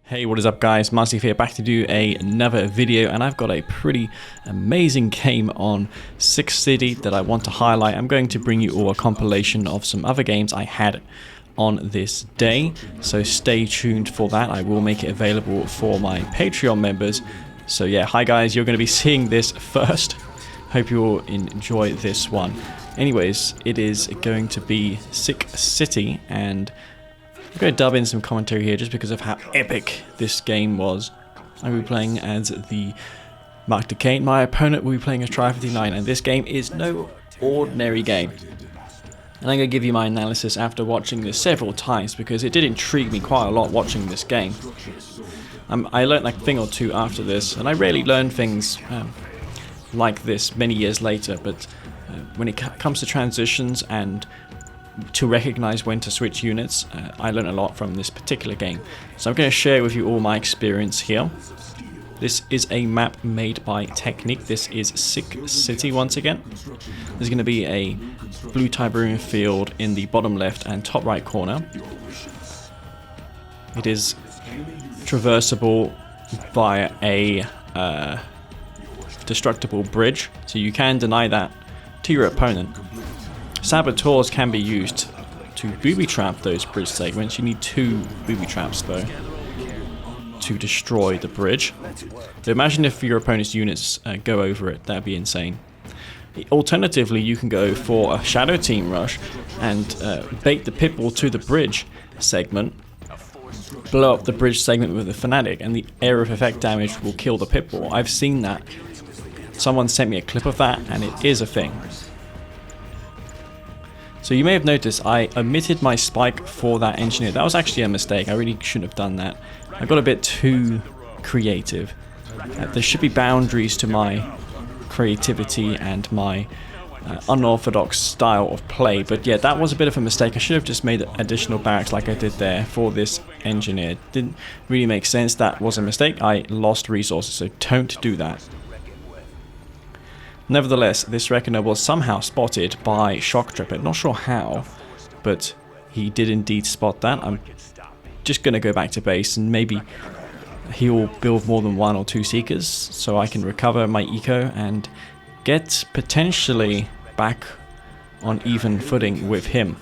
Hey, what is up guys, Massive here, back to do another video, and I've got a pretty amazing game on C&C3 that I want to highlight. I'm going to bring you all a compilation of some other games I had on this day, so stay tuned for that. I will make it available for my Patreon members. So yeah, hi guys, you're going to be seeing this first. Hope you all enjoy this one. Anyways, it is going to be C&C3, and I'm going to dub in some commentary here just because of how epic this game was. I will be playing as the Kane. My opponent will be playing as Try59, and this game is no ordinary game. And I'm going to give you my analysis after watching this several times because it did intrigue me quite a lot watching this game. I learned like a thing or two after this, and I rarely learn things like this many years later, but when it comes to transitions and to recognize when to switch units, I learned a lot from this particular game. So I'm going to share with you all my experience here. This is a map made by Technique. This is C&C3 once again. There's going to be a blue Tiberian field in the bottom left and top right corner. It is traversable via a destructible bridge, so you can deny that to your opponent. Saboteurs can be used to booby trap those bridge segments. You need 2 booby traps though to destroy the bridge. So imagine if your opponent's units go over it, that'd be insane. Alternatively, you can go for a shadow team rush and bait the pitbull to the bridge segment, blow up the bridge segment with a fanatic, and the area of effect damage will kill the pitbull. I've seen that. Someone sent me a clip of that, and it is a thing. So you may have noticed I omitted my spike for that engineer. That was actually a mistake. I really shouldn't have done that. I got a bit too creative. There should be boundaries to my creativity and my unorthodox style of play. But yeah, that was a bit of a mistake. I should have just made additional barracks like I did there for this engineer. Didn't really make sense. That was a mistake. I lost resources, so don't do that. Nevertheless, this Reckoner was somehow spotted by Shock Tripper. Not sure how, but he did indeed spot that. I'm just going to go back to base, and maybe he will build more than 1 or 2 Seekers so I can recover my eco and get potentially back on even footing with him.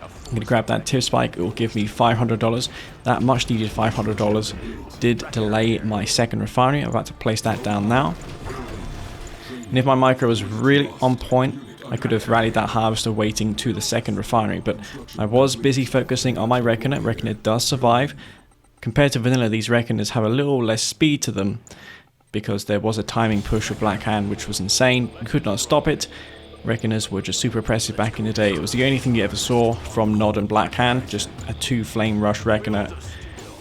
I'm going to grab that tier spike. It will give me $500. That much needed $500 did delay my second refinery. I'm about to place that down now. And if my micro was really on point, I could have rallied that harvester waiting to the second refinery, but I was busy focusing on my Reckoner. Reckoner does survive. Compared to vanilla, these Reckoners have a little less speed to them because there was a timing push of Black Hand which was insane. You could not stop it. Reckoners were just super oppressive back in the day. It was the only thing you ever saw from Nod and Black Hand, just a 2 flame rush Reckoner,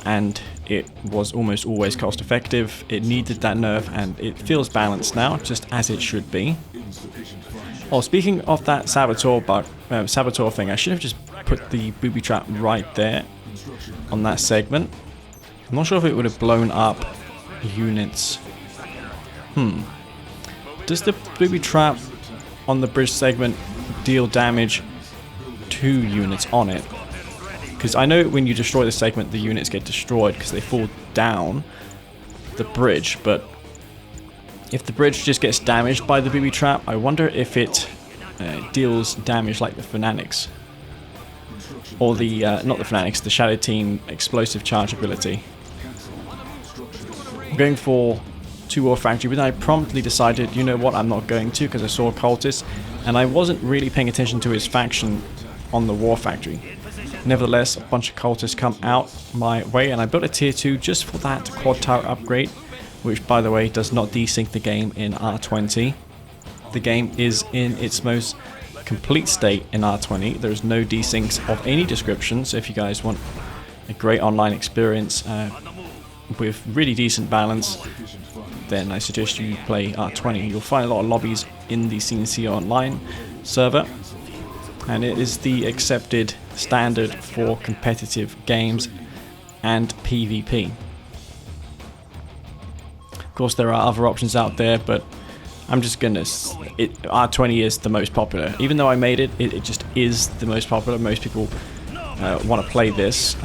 and it was almost always cost effective. It needed that nerf, and it feels balanced now, just as it should be. Oh, speaking of that saboteur thing, I should have just put the booby trap right there on that segment. I'm not sure if it would have blown up units. Does the booby trap on the bridge segment deal damage to units on it? Because I know when you destroy the segment, the units get destroyed because they fall down the bridge, but if the bridge just gets damaged by the booby trap, I wonder if it deals damage like the Fanatics. Or the, not the Fanatics, the Shadow Team explosive charge ability. I'm going for 2 War Factory, but then I promptly decided, you know what, I'm not going to, because I saw a cultist, and I wasn't really paying attention to his faction on the War Factory. Nevertheless, a bunch of cultists come out my way, and I built a tier 2 just for that quad tower upgrade, which by the way does not desync the game in R20. The game is in its most complete state in R20. There's no desyncs of any description, so if you guys want a great online experience with really decent balance, then I suggest you play R20. You'll find a lot of lobbies in the C&C Online server, and it is the accepted standard for competitive games and PvP. Of course, there are other options out there, but I'm just gonna... R20 is the most popular. Even though I made it, it just is the most popular. Most people want to play this.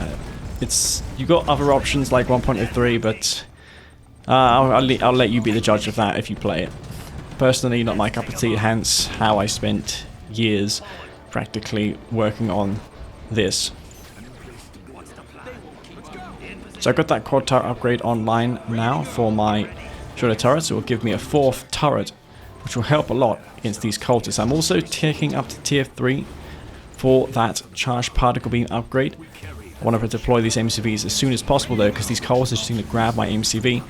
it's you got other options like 1.03, but I'll let you be the judge of that if you play it. Personally, not my cup of tea, hence how I spent years practically working on this. So I got that quad turret upgrade online now for my shredder turrets. It will give me a 4th turret, which will help a lot against these cultists. I'm also taking up to tier 3 for that charged particle beam upgrade. I want to deploy these MCVs as soon as possible though, because these cultists just seem to grab my MCV.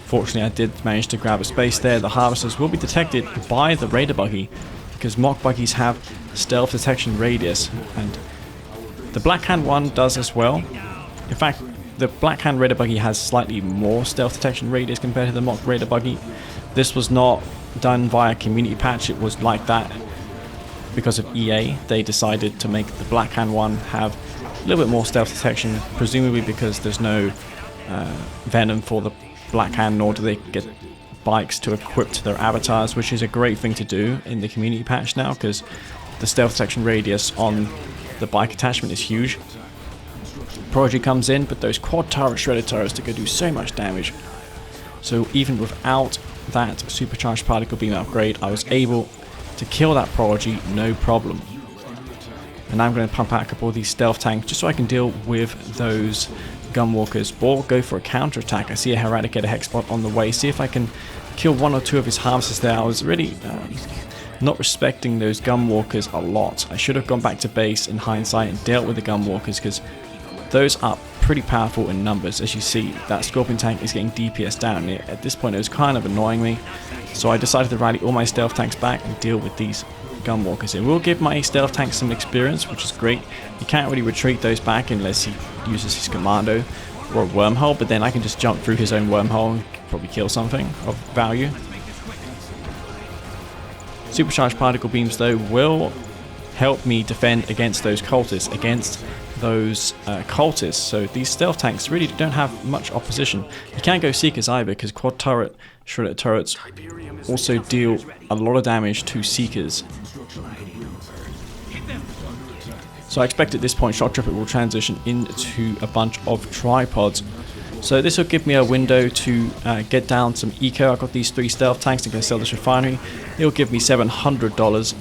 Fortunately, I did manage to grab a space there. The harvesters will be detected by the raider buggy, because mock buggies have stealth detection radius, and the Black Hand one does as well. In fact, the Black Hand raider buggy has slightly more stealth detection radius compared to the mock raider buggy. This was not done via community patch, it was like that because of EA. They decided to make the Black Hand one have a little bit more stealth detection, presumably because there's no venom for the Black Hand, nor do they get bikes to equip to their avatars, which is a great thing to do in the community patch now, because the stealth detection radius on the bike attachment is huge. Prodigy comes in, but those quad turret shredder turrets to go do so much damage. So even without that supercharged particle beam upgrade, I was able to kill that Prodigy no problem. And now I'm going to pump out a couple of these stealth tanks just so I can deal with those gunwalkers or go for a counter attack. I see a Eradicator Hexbot on the way, see if I can kill 1 or 2 of his harvesters there. I was really not respecting those gunwalkers a lot. I should have gone back to base in hindsight and dealt with the gunwalkers, because those are pretty powerful in numbers. As you see, that Scorpion tank is getting DPS down. At this point it was kind of annoying me, so I decided to rally all my stealth tanks back and deal with these gunwalkers. It will give my stealth tank some experience, which is great. You can't really retreat those back unless he uses his commando or a wormhole, but then I can just jump through his own wormhole and probably kill something of value. Supercharged particle beams though will help me defend against those cultists, so these stealth tanks really don't have much opposition. You can't go Seekers either, because quad turret shredder turrets also deal a lot of damage to Seekers. So I expect at this point Shock Trooper will transition into a bunch of tripods. So this will give me a window to get down some eco. I've got these 3 stealth tanks. I'm going to sell this refinery. It'll give me $700.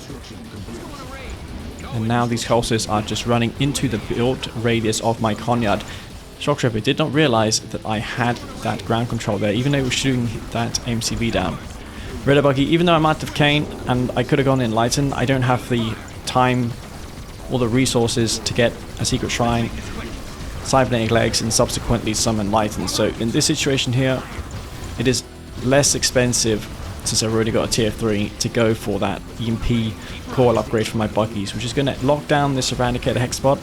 And now these cultists are just running into the build radius of my Conyard. Shock Trooper did not realize that I had that ground control there, even though it was shooting that MCV down. Raider Buggy, even though I'm out of Kane and I could have gone Enlightened, I don't have the time or the resources to get a secret shrine, cybernetic legs, and subsequently some Enlightened. So in this situation here, it is less expensive, since I've already got a tier 3, to go for that EMP coil upgrade for my buggies, which is going to lock down this Eradicator Hexbot.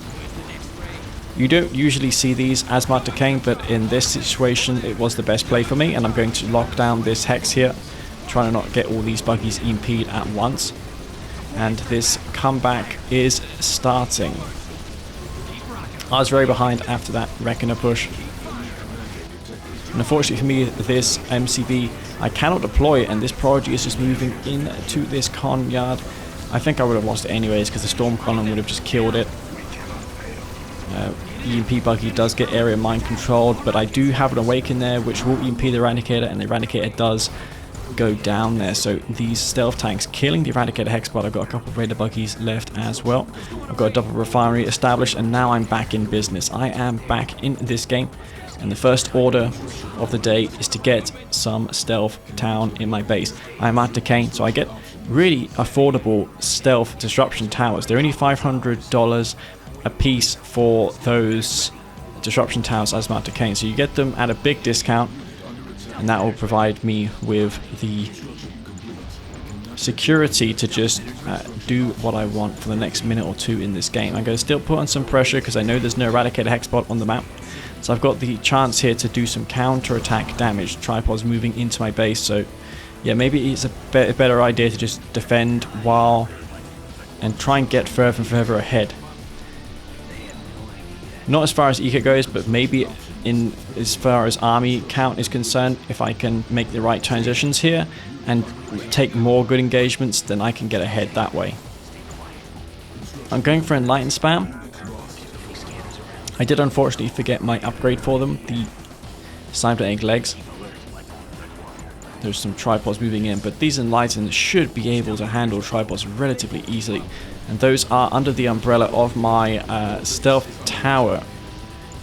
You don't usually see these as Martyr Kane, but in this situation it was the best play for me, and I'm going to lock down this Hex here, trying to not get all these buggies EMP'd at once. And this comeback is starting. I was very behind after that Reckoner push. And unfortunately for me, this MCV, I cannot deploy it, and this Prodigy is just moving into this Conyard. I think I would have lost it anyways, because the Storm Column would have just killed it. EMP Buggy does get area mine controlled, but I do have an Awaken there, which will EMP the Eradicator, and the Eradicator does go down there. So these stealth tanks killing the Eradicator Hexbot. I've got a couple of Raider Buggies left as well. I've got a double refinery established, and now I'm back in business. I am back in this game, and the first order of the day is to get some stealth town in my base. I'm at Kane, so I get really affordable stealth disruption towers. They're only $500 a piece for those disruption towers as Martyr Kane, so you get them at a big discount, and that will provide me with the security to just do what I want for the next minute or two in this game. I'm going to still put on some pressure because I know there's no Eradicator Hexbot on the map, so I've got the chance here to do some counter-attack damage. Tripods moving into my base, so yeah, maybe it's a better idea to just defend while and try and get further and further ahead. Not as far as eco goes, but maybe in as far as army count is concerned, if I can make the right transitions here and take more good engagements, then I can get ahead that way. I'm going for Enlightened spam. I did unfortunately forget my upgrade for them, the cybernetic legs. There's some tripods moving in, but these Enlightened should be able to handle tripods relatively easily. And those are under the umbrella of my stealth tower.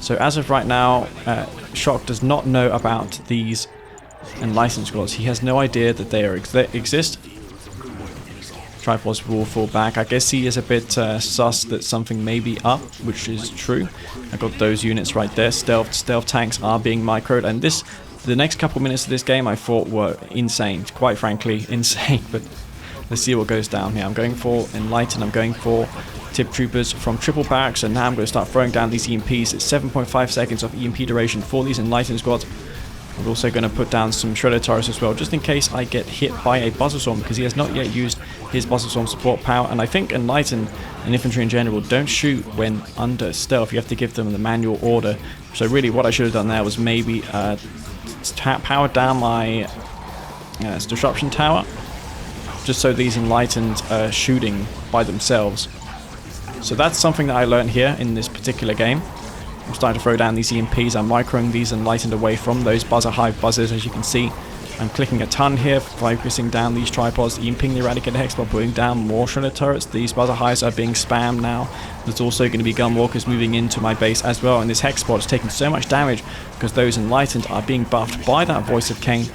So as of right now, Shock does not know about these Enlightened squads. He has no idea that they exist. Tripods will fall back. I guess he is a bit sus that something may be up, which is true. I got those units right there. Stealth tanks are being microed, and the next couple minutes of this game I thought were insane. Quite frankly, insane. But let's see what goes down here. I'm going for Enlightened. I'm going for Tip Troopers from triple barracks, and now I'm going to start throwing down these EMPs. It's 7.5 seconds of EMP duration for these Enlightened squads. I'm also going to put down some Shredder turrets as well, just in case I get hit by a Buzzer Swarm, because he has not yet used his Buzzer Swarm support power. And I think Enlightened and infantry in general don't shoot when under stealth. You have to give them the manual order. So really what I should have done there was maybe power down my disruption tower, just so these Enlightened are shooting by themselves. So that's something that I learned here in this particular game. I'm starting to throw down these EMPs. I'm microing these Enlightened away from those buzzer hive buzzers, as you can see. I'm clicking a ton here, focusing down these tripods, EMPing the Eradicator Hex by putting down more Shredder turrets. These buzzer hives are being spammed now. There's also going to be gunwalkers moving into my base as well, and this Hex spot is taking so much damage because those Enlightened are being buffed by that Voice of Kane.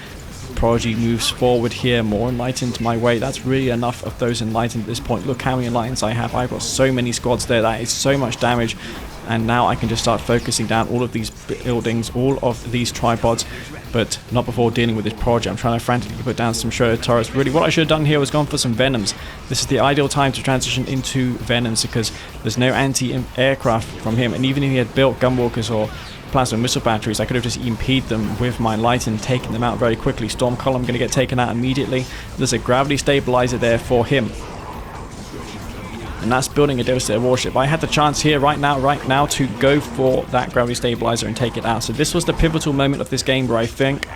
Prodigy moves forward here, more Enlightened my way. That's really enough of those Enlightened at this point. Look how many Enlightened I have. I've got so many squads there. That is so much damage. And now I can just start focusing down all of these buildings, all of these tripods, but not before dealing with this Prodigy. I'm trying to frantically put down some Shredder turrets. Really, what I should have done here was gone for some Venoms. This is the ideal time to transition into Venoms because there's no anti-aircraft from him. And even if he had built gunwalkers or plasma missile batteries, I could have just EMP'd them with my Enlightened, taking them out very quickly. Storm Column going to get taken out immediately. There's a gravity stabilizer there for him. And that's building a Devastator warship. I had the chance here right now to go for that gravity stabilizer and take it out. So this was the pivotal moment of this game where I think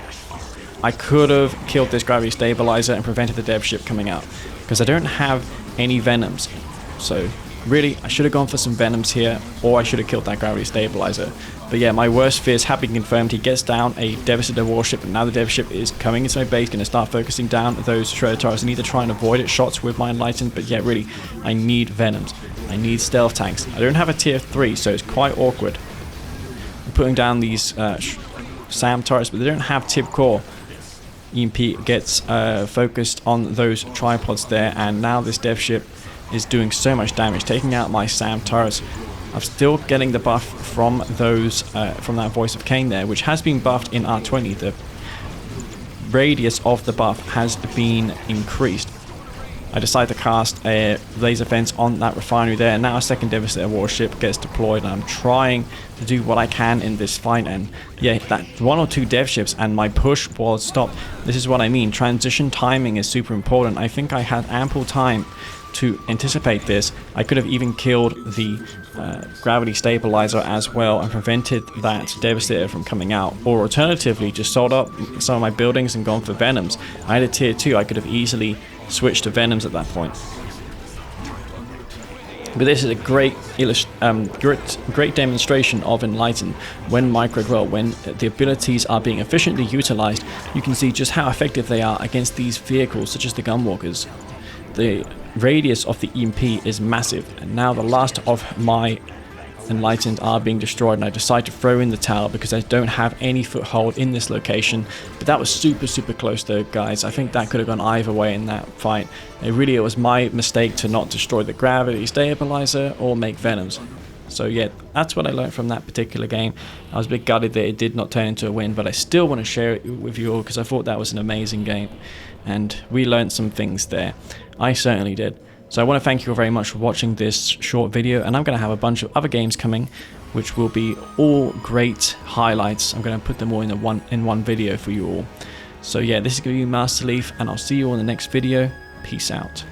I could have killed this gravity stabilizer and prevented the dev ship coming out, because I don't have any Venoms. So really, I should have gone for some Venoms here, or I should have killed that gravity stabilizer. But yeah, my worst fears have been confirmed. He gets down a Devastator warship, and now the Dev ship is coming into my base, going to start focusing down those Shredder turrets. I need to try and avoid its shots with my Enlightened, but yeah, really, I need Venoms. I need stealth tanks. I don't have a tier 3, so it's quite awkward. I'm putting down these SAM turrets, but they don't have tip core. EMP gets focused on those tripods there, and now this Dev ship is doing so much damage, taking out my SAM turrets. I'm still getting the buff from those, from that Voice of Kane there, which has been buffed in R20. The radius of the buff has been increased. I decided to cast a laser fence on that refinery there, and now a second Devastator warship gets deployed, and I'm trying to do what I can in this fight, and yeah, that 1 or 2 dev ships and my push was stopped. This is what I mean. Transition timing is super important. I think I had ample time to anticipate this. I could have even killed the gravity stabilizer as well and prevented that Devastator from coming out, or alternatively just sold up some of my buildings and gone for Venoms. I had a tier 2, I could have easily switched to Venoms at that point. But this is a great demonstration of Enlightened when microed well. When the abilities are being efficiently utilized, you can see just how effective they are against these vehicles such as the gunwalkers. The radius of the EMP is massive, and now the last of my Enlightened are being destroyed, and I decide to throw in the tower because I don't have any foothold in this location. But that was super close though, guys. I think that could have gone either way in that fight. It was my mistake to not destroy the gravity stabilizer or make Venoms. So yeah, that's what I learned from that particular game. I was a bit gutted that it did not turn into a win, but I still want to share it with you all because I thought that was an amazing game, and we learned some things there. I certainly did. So I want to thank you all very much for watching this short video, and I'm going to have a bunch of other games coming which will be all great highlights. I'm going to put them all in one video for you all. So yeah, this is going to be Master Leaf, and I'll see you all in the next video. Peace out.